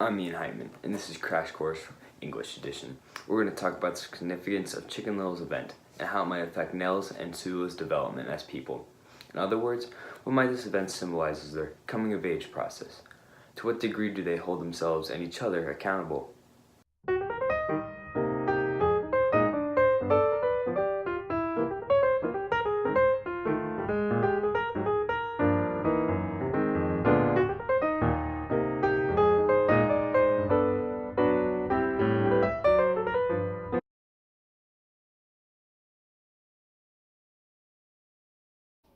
I'm Ian Hyman, and this is Crash Course English Edition. We're going to talk about the significance of Chicken Little's event and how it might affect Nell's and Sula's development as people. In other words, what might this event symbolize as their coming of age process? To what degree do they hold themselves and each other accountable?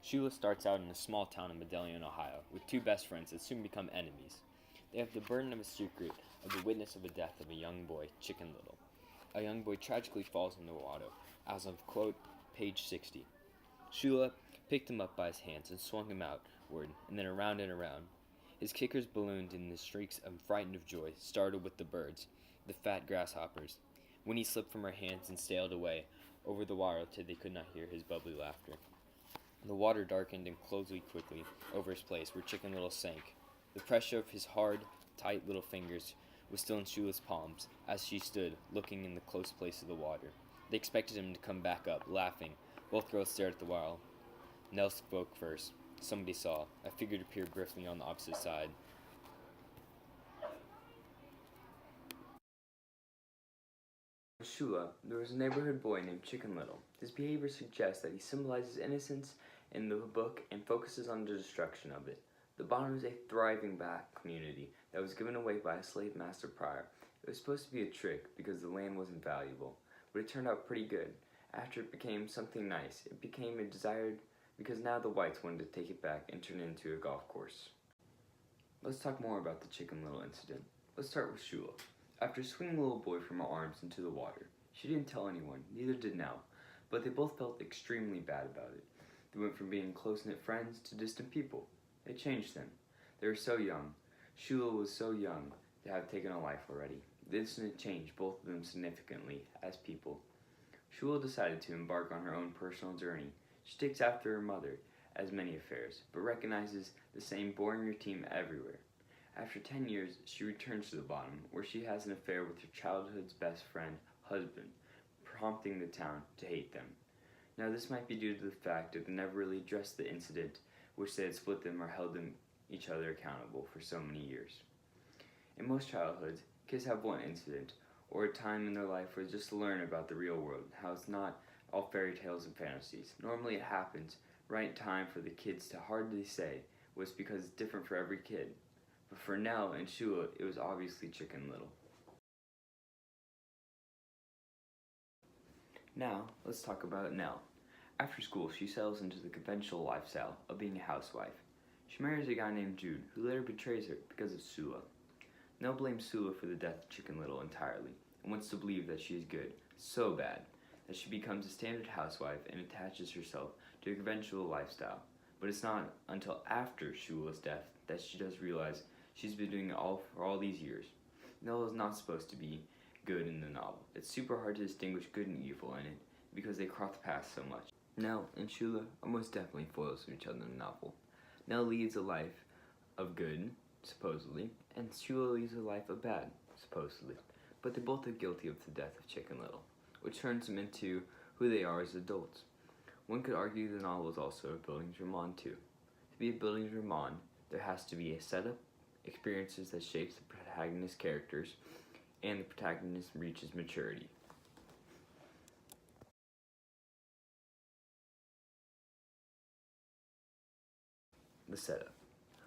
Sheila starts out in a small town in Medallion, Ohio, with two best friends that soon become enemies. They have the burden of a secret of the witness of the death of a young boy, Chicken Little. A young boy tragically falls in the water, as of, quote, page 60. Sheila picked him up by his hands and swung him outward, and then around and around. His kickers ballooned in the shrieks of frightened of joy, startled with the birds, the fat grasshoppers, when he slipped from her hands and sailed away over the water till they could not hear his bubbly laughter. The water darkened and closed quickly over his place where Chicken Little sank. The pressure of his hard, tight little fingers was still in Shula's palms as she stood, looking in the close place of the water. They expected him to come back up, laughing. Both girls stared at the wall. Nell spoke first. Somebody saw. A figure appeared briefly on the opposite side. In Shula, there was a neighborhood boy named Chicken Little. His behavior suggests that he symbolizes innocence in the book and focuses on the destruction of it. The bottom is a thriving black community that was given away by a slave master prior. It was supposed to be a trick because the land wasn't valuable, but it turned out pretty good. After it became something nice, it became a desired because now the whites wanted to take it back and turn it into a golf course. Let's talk more about the Chicken Little incident. Let's start with Shula. After swinging the little boy from her arms into the water, she didn't tell anyone, neither did Nell, but they both felt extremely bad about it. They went from being close-knit friends to distant people. It changed them. They were so young. Shula was so young to have taken a life already. The incident changed both of them significantly as people. Shula decided to embark on her own personal journey. She takes after her mother, as many affairs, but recognizes the same boring routine everywhere. After 10 years, she returns to the bottom, where she has an affair with her childhood's best friend, husband, prompting the town to hate them. Now, this might be due to the fact that they never really addressed the incident, which they had split them or held them each other accountable for so many years. In most childhoods, kids have one incident, or a time in their life where they just learn about the real world, how it's not all fairy tales and fantasies. Normally it happens right in time for the kids to hardly say was because it's different for every kid. But for Nell and Shula, it was obviously Chicken Little. Now, let's talk about Nell. After school, she settles into the conventional lifestyle of being a housewife. She marries a guy named Jude, who later betrays her because of Sula. Nell blames Sula for the death of Chicken Little entirely, and wants to believe that she is good, so bad, that she becomes a standard housewife and attaches herself to a conventional lifestyle. But it's not until after Shula's death that she does realize she's been doing it all for all these years. Nell is not supposed to be good in the novel. It's super hard to distinguish good and evil in it because they cross paths so much. Nell and Shula are most definitely foils of each other in the novel. Nell leads a life of good, supposedly, and Shula leads a life of bad, supposedly. But they both are guilty of the death of Chicken Little, which turns them into who they are as adults. One could argue the novel is also a Bildungsroman roman too. To be a Bildungsroman, roman, there has to be a setup, experiences that shapes the protagonist's characters, and the protagonist reaches maturity. The setup.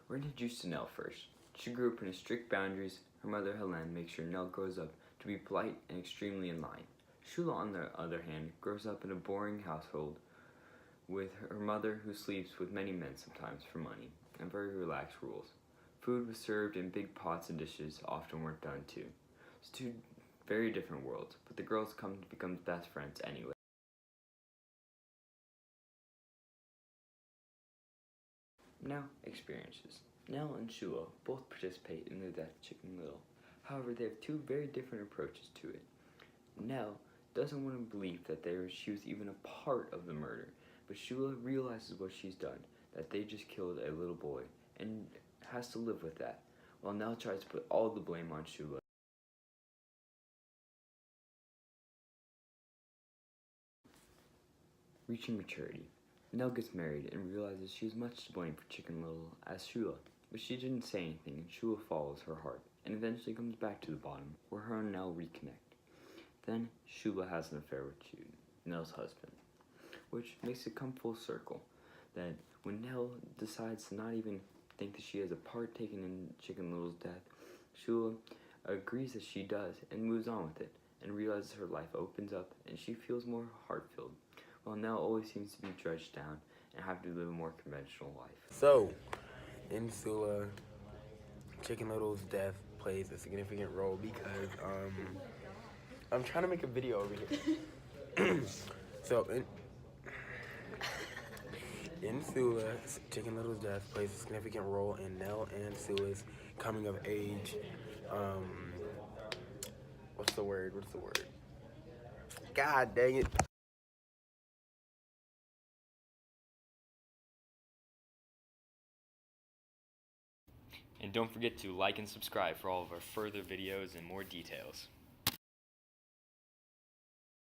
We're introduced to Nell first. She grew up in strict boundaries. Her mother, Helene, makes sure Nell grows up to be polite and extremely in line. Shula, on the other hand, grows up in a boring household with her mother who sleeps with many men sometimes for money, and very relaxed rules. Food was served in big pots and dishes, often weren't done too. It's two very different worlds, but the girls come to become best friends anyway. Now, experiences. Nell and Shula both participate in the death of Chicken Little. However, they have two very different approaches to it. Nell doesn't want to believe that she was even a part of the murder, but Shula realizes what she's done, that they just killed a little boy, and has to live with that. while Nell tries to put all the blame on Shula. Reaching maturity, Nell gets married and realizes she is much to blame for Chicken Little as Shula, but she didn't say anything and Shula follows her heart and eventually comes back to the bottom where her and Nell reconnect. Then Shula has an affair with Jude, Nell's husband, which makes it come full circle that when Nell decides to not even think that she has a part taken in Chicken Little's death, Shula agrees that she does and moves on with it and realizes her life opens up and she feels more heart-filled, while Nell always seems to be dredged down and have to live a more conventional life. So, in Sula, Chicken Little's death plays a significant role because I'm trying to make a video over here. So in Sula, Chicken Little's death plays a significant role in Nell and Sula's coming of age. What's the word? God dang it. And don't forget to like and subscribe for all of our further videos and more details.